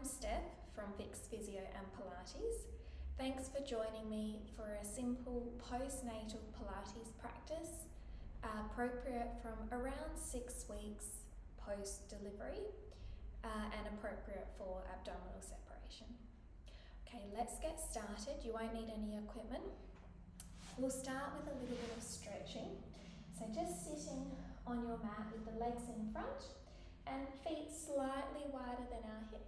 I'm Steph from Phyx, Physio and Pilates. Thanks for joining me for a simple postnatal Pilates practice appropriate from around 6 weeks post-delivery and appropriate for abdominal separation. Okay, let's get started. You won't need any equipment. We'll start with a little bit of stretching. So just sitting on your mat with the legs in front and feet slightly wider than our hips.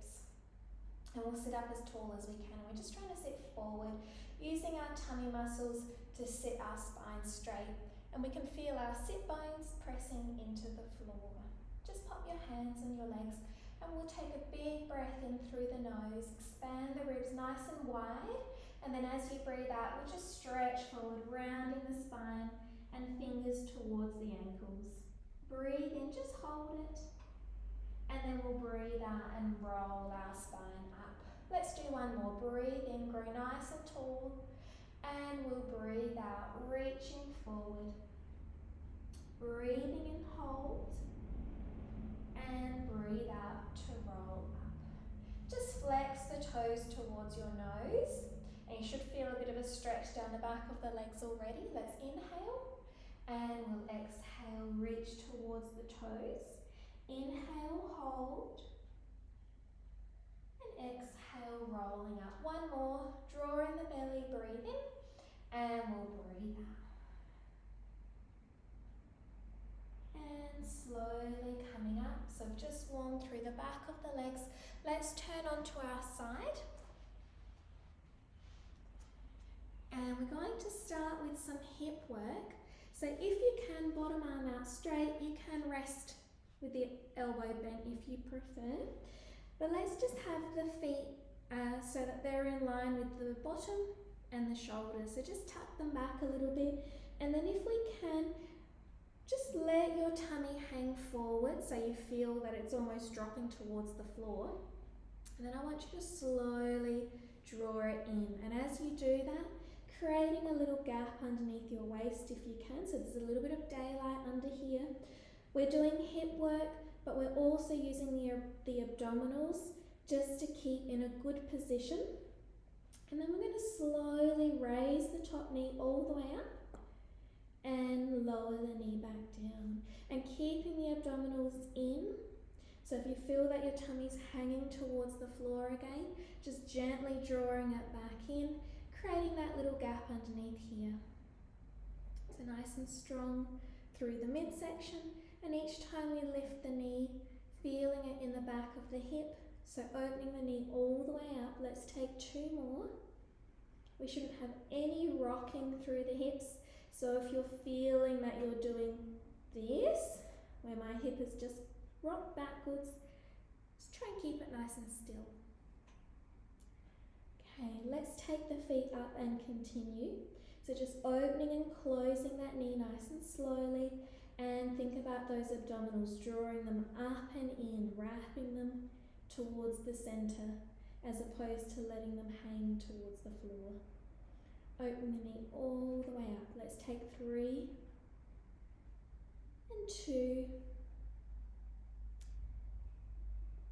And we'll sit up as tall as we can. We're just trying to sit forward, using our tummy muscles to sit our spine straight. And we can feel our sit bones pressing into the floor. Just pop your hands on your legs and we'll take a big breath in through the nose, expand the ribs nice and wide. And then as you breathe out, we'll just stretch forward, rounding the spine and fingers towards the ankles. Breathe in, just hold it. And then we'll breathe out and roll our spine up. Let's do one more. Breathe in, grow nice and tall. And we'll breathe out, reaching forward. Breathing in, hold. And breathe out to roll up. Just flex the toes towards your nose. And you should feel a bit of a stretch down the back of the legs already. Let's inhale. And we'll exhale, reach towards the toes. Inhale, hold, and exhale, rolling up. One more, draw in the belly, breathe in, and we'll breathe out. And slowly coming up, so we've just warmed through the back of the legs. Let's turn onto our side. And we're going to start with some hip work. So if you can, bottom arm out straight, you can rest with the elbow bent if you prefer. But let's just have the feet so that they're in line with the bottom and the shoulders. So just tuck them back a little bit. And then if we can, just let your tummy hang forward so you feel that it's almost dropping towards the floor. And then I want you to slowly draw it in. And as you do that, creating a little gap underneath your waist if you can. So there's a little bit of daylight under here. We're doing hip work, but we're also using the abdominals just to keep in a good position. And then we're going to slowly raise the top knee all the way up and lower the knee back down. And keeping the abdominals in. So if you feel that your tummy's hanging towards the floor again, just gently drawing it back in, creating that little gap underneath here. So nice and strong through the midsection. And each time we lift the knee, feeling it in the back of the hip, so opening the knee all the way up. Let's take 2 more. We shouldn't have any rocking through the hips. So if you're feeling that you're doing this, where my hip is just rocked backwards, just try and keep it nice and still. Okay, let's take the feet up and continue. So just opening and closing that knee nice and slowly. And think about those abdominals, drawing them up and in, wrapping them towards the center as opposed to letting them hang towards the floor. Open the knee all the way up. Let's take 3 and 2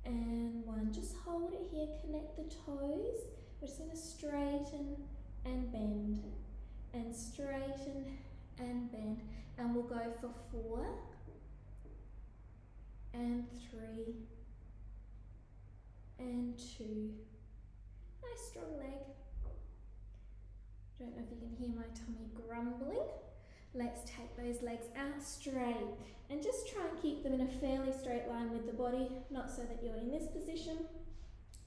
and 1. Just hold it here, connect the toes. We're just going to straighten and bend and straighten and bend. And we'll go for 4 and 3 and 2. Nice strong leg. Don't know if you can hear my tummy grumbling. Let's take those legs out straight and just try and keep them in a fairly straight line with the body, not so that you're in this position.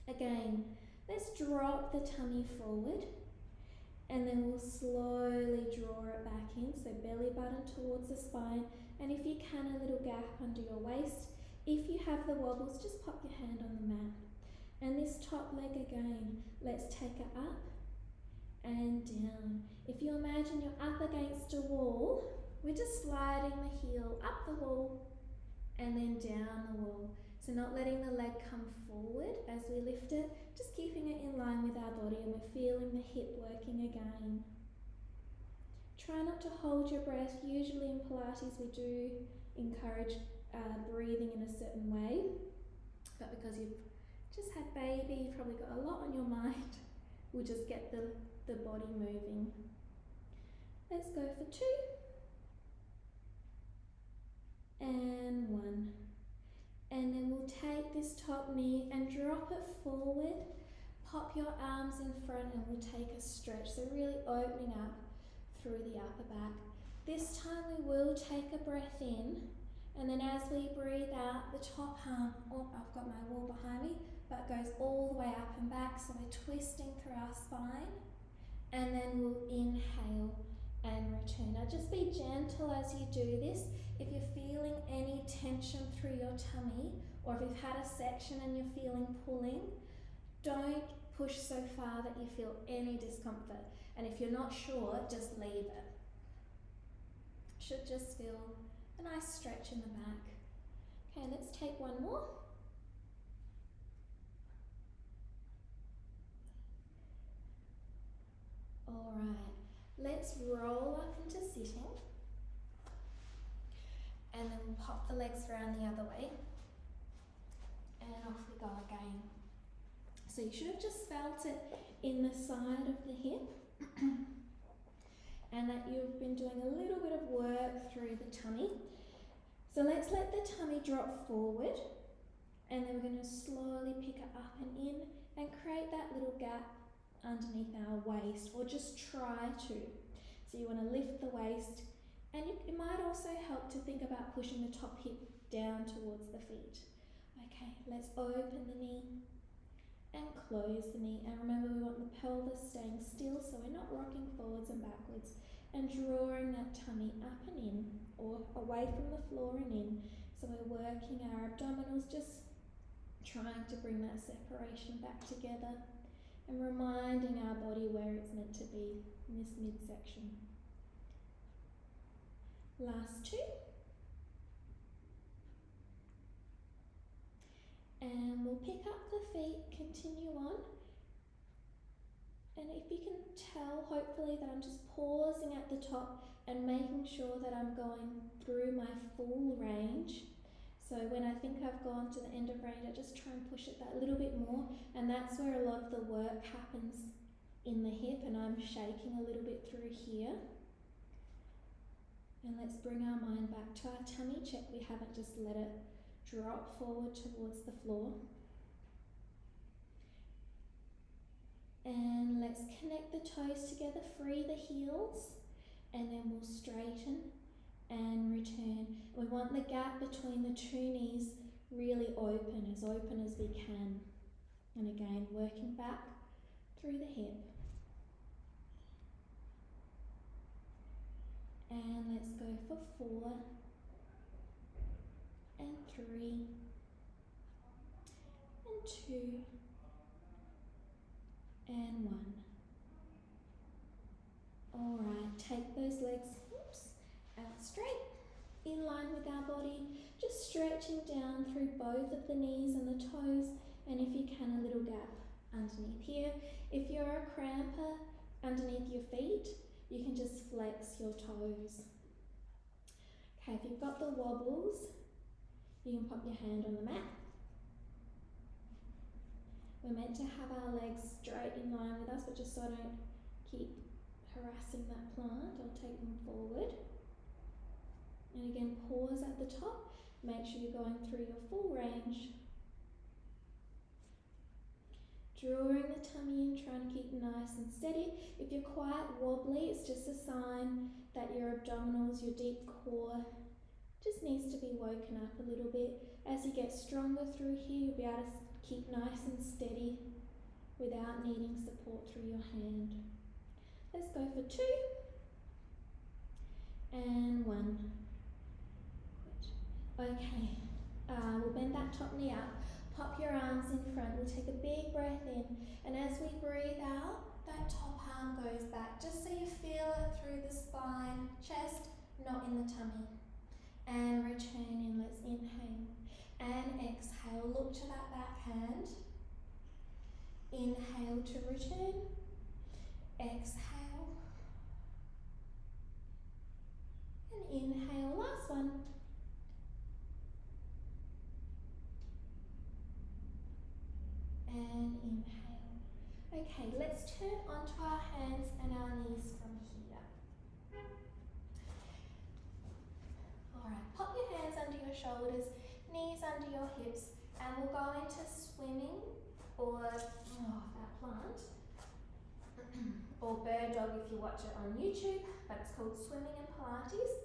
Again, let's drop the tummy forward. And then we'll slowly draw it back in, so belly button towards the spine. And if you can, a little gap under your waist. If you have the wobbles, just pop your hand on the mat. And this top leg again, let's take it up and down. If you imagine you're up against a wall, we're just sliding the heel up the wall and then down the wall. So not letting the leg come forward as we lift it, just keeping it in line with our body, and we're feeling the hip working again. Try not to hold your breath. Usually in Pilates we do encourage breathing in a certain way, but because you've just had baby, you've probably got a lot on your mind. We'll just get the body moving. Let's go for 2. And 1. And then we'll take this top knee and drop it forward. Pop your arms in front and we'll take a stretch. So really opening up through the upper back. This time we will take a breath in, and then as we breathe out, the top arm, oh, I've got my wall behind me, but goes all the way up and back. So we're twisting through our spine, and then we'll inhale and return. Now just be gentle as you do this. If you're feeling any tension through your tummy, or if you've had a section and you're feeling pulling, don't push so far that you feel any discomfort. And if you're not sure, just leave it. Should just feel a nice stretch in the back. Okay, let's take one more. All right, let's roll up into sitting. And then we'll pop the legs around the other way. And off we go again. So you should have just felt it in the side of the hip. And that you've been doing a little bit of work through the tummy. So let's let the tummy drop forward, and then we're going to slowly pick it up and in and create that little gap underneath our waist, or just try to. So you want to lift the waist, and it might also help to think about pushing the top hip down towards the feet. Okay, let's open the knee and close the knee, and remember we want the pelvis staying still so we're not rocking forwards and backwards, and drawing that tummy up and in, or away from the floor and in. So we're working our abdominals, just trying to bring that separation back together and reminding our body where it's meant to be in this midsection. Last 2. And we'll pick up the feet, continue on. And if you can tell, hopefully, that I'm just pausing at the top and making sure that I'm going through my full range. So when I think I've gone to the end of range, I just try and push it that little bit more, and that's where a lot of the work happens in the hip, and I'm shaking a little bit through here. And let's bring our mind back to our tummy. Check we haven't just let it drop forward towards the floor. And let's connect the toes together, free the heels, and then we'll straighten and return. We want the gap between the 2 knees really open as we can. And again, working back through the hip. And let's go for 4 and 3 and 2 and 1. All right, take those legs out straight, in line with our body, just stretching down through both of the knees and the toes, and if you can, a little gap underneath here. If you're a cramper underneath your feet, you can just flex your toes. Okay, if you've got the wobbles, you can pop your hand on the mat. We're meant to have our legs straight in line with us, but just so I don't keep harassing that plant, I'll take them forward. And again, pause at the top. Make sure you're going through your full range. Drawing the tummy in, trying to keep nice and steady. If you're quite wobbly, it's just a sign that your abdominals, your deep core, just needs to be woken up a little bit. As you get stronger through here, you'll be able to keep nice and steady without needing support through your hand. Let's go for 2 and 1. Okay, we'll bend that top knee up, pop your arms in front, we'll take a big breath in, and as we breathe out, that top arm goes back, just so you feel it through the spine, chest, not in the tummy. And return in, let's inhale and exhale, look to that back hand. Inhale to return, exhale, and inhale, last one. and inhale. Okay, let's turn onto our hands and our knees from here. Alright, pop your hands under your shoulders, knees under your hips, and we'll go into swimming or that plant or bird dog if you watch it on YouTube, but it's called swimming and Pilates.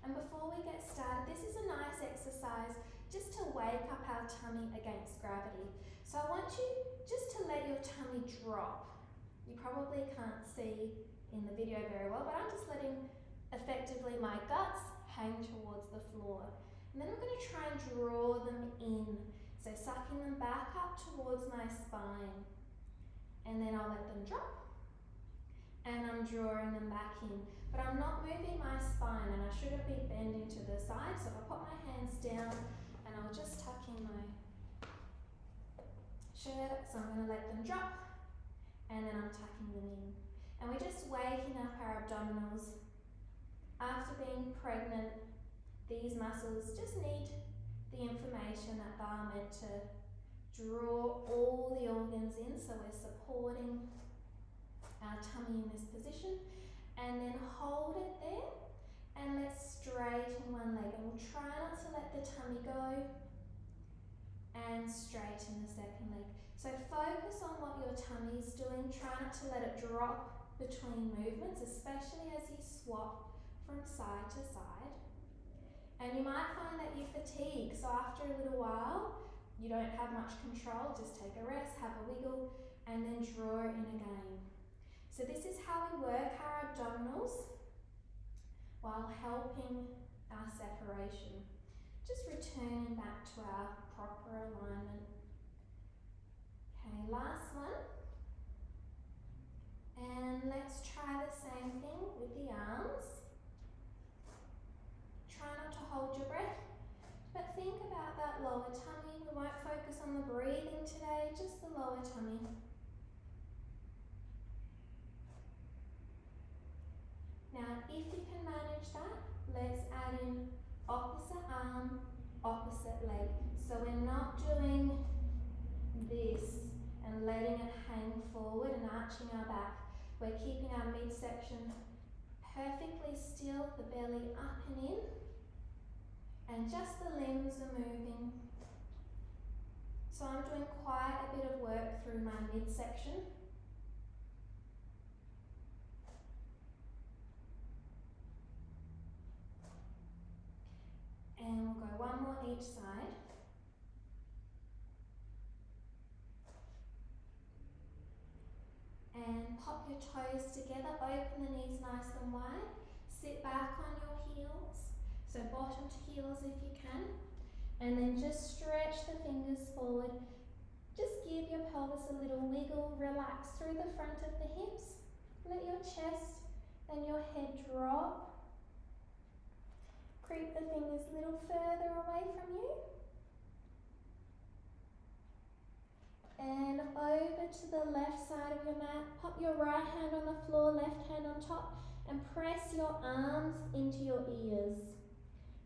And before we get started, this is a nice exercise just to wake up our tummy against gravity. So I want you just to let your tummy drop. You probably can't see in the video very well, but I'm just letting effectively my guts hang towards the floor. And then I'm going to try and draw them in. So sucking them back up towards my spine. And then I'll let them drop. And I'm drawing them back in. But I'm not moving my spine, and I shouldn't be bending to the side. So if I put my hands down and I'll just tuck in my shirt, so I'm going to let them drop. And then I'm tucking them in. And we're just waking up our abdominals. After being pregnant, these muscles just need the information that they are meant to draw all the organs in, so we're supporting our tummy in this position, and then hold it there, and let's straighten one leg, and we'll try not to let the tummy go, and straighten the second leg. So focus on what your tummy is doing, try not to let it drop between movements, especially as you swap from side to side. And you might find that you fatigue, so after a little while, you don't have much control, just take a rest, have a wiggle, and then draw it in again. So this is how we work our abdominals while helping our separation. Just returning back to our proper alignment. Okay, last one. And let's try the same thing with the arms. Try not to hold your breath, but think about that lower tummy. We won't focus on the breathing today, just the lower tummy. Now, if you can manage that, let's add in opposite arm, opposite leg. So we're not doing this and letting it hang forward and arching our back. We're keeping our midsection perfectly still, the belly up and in. And just the limbs are moving. So I'm doing quite a bit of work through my midsection. And we'll go one more each side. And pop your toes together, open the knees nice and wide. Sit back on your heels. So bottom to heels if you can, and then just stretch the fingers forward. Just give your pelvis a little wiggle, relax through the front of the hips. Let your chest and your head drop. Creep the fingers a little further away from you. And over to the left side of your mat, pop your right hand on the floor, left hand on top, and press your arms into your ears.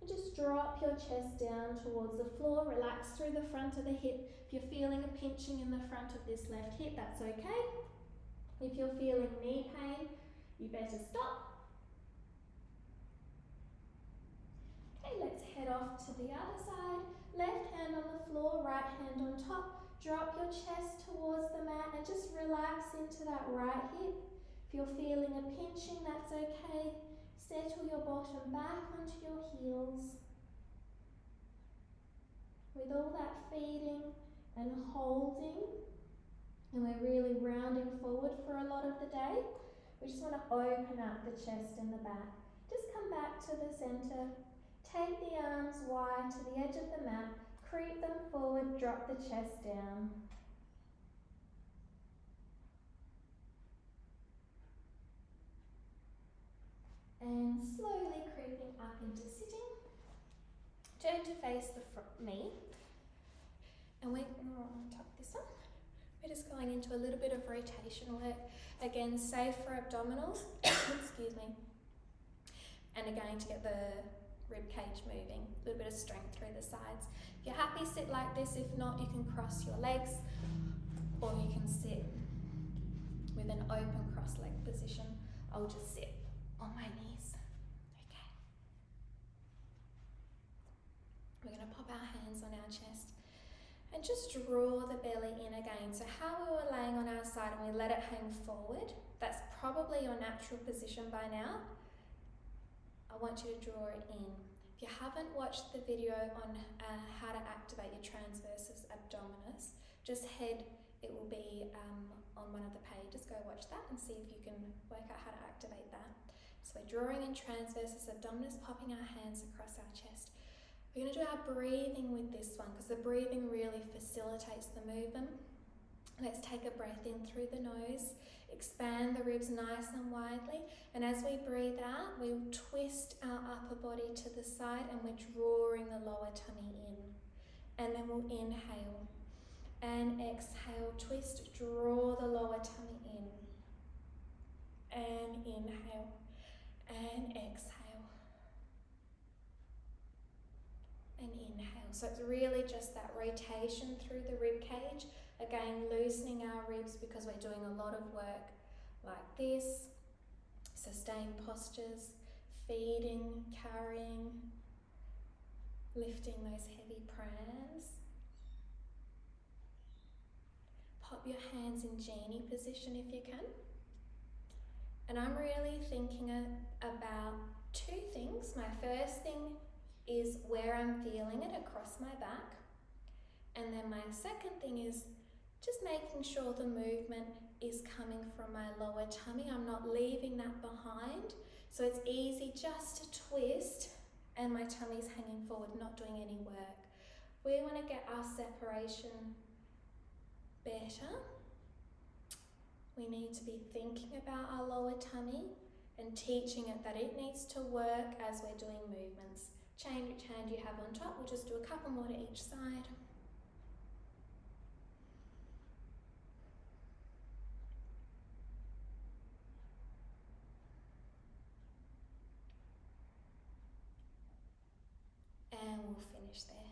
And just drop your chest down towards the floor, relax through the front of the hip. If you're feeling a pinching in the front of this left hip, that's okay. If you're feeling knee pain, you better stop. Okay, let's head off to the other side. Left hand on the floor, right hand on top. Drop your chest towards the mat and just relax into that right hip. If you're feeling a pinching, that's okay. Settle your bottom back onto your heels. With all that feeding and holding, and we're really rounding forward for a lot of the day, we just want to open up the chest and the back. Just come back to the center. Take the arms wide to the edge of the mat. Creep them forward, drop the chest down. And slowly creeping up into sitting. Turn to face the me. And we're going to tuck this up. We're just going into a little bit of rotation work. Again, safe for abdominals. Excuse me. And again, to get the rib cage moving, a little bit of strength through the sides. If you're happy, sit like this. If not, you can cross your legs, or you can sit with an open cross leg position. I'll just sit on my knees. Okay. We're going to pop our hands on our chest and just draw the belly in again. So how we were laying on our side and we let it hang forward, that's probably your natural position by now. I want you to draw it in. If you haven't watched the video on how to activate your transversus abdominis, just it will be on one of the pages. Go watch that and see if you can work out how to activate that. So we're drawing in transversus abdominis, popping our hands across our chest. We're going to do our breathing with this one because the breathing really facilitates the movement. Let's take a breath in through the nose, expand the ribs nice and widely, and as we breathe out, we twist our upper body to the side and we're drawing the lower tummy in. And then we'll inhale and exhale, twist, draw the lower tummy in. And inhale and exhale. And inhale. So it's really just that rotation through the rib cage. Again, loosening our ribs because we're doing a lot of work like this. Sustained postures, feeding, carrying, lifting those heavy prams. Pop your hands in genie position if you can. And I'm really thinking about two things. My first thing is where I'm feeling it across my back. And then my second thing is just making sure the movement is coming from my lower tummy. I'm not leaving that behind. So it's easy just to twist and my tummy's hanging forward, not doing any work. We want to get our separation better. We need to be thinking about our lower tummy and teaching it that it needs to work as we're doing movements. Change which hand you have on top. We'll just do a couple more to each side. And we'll finish there.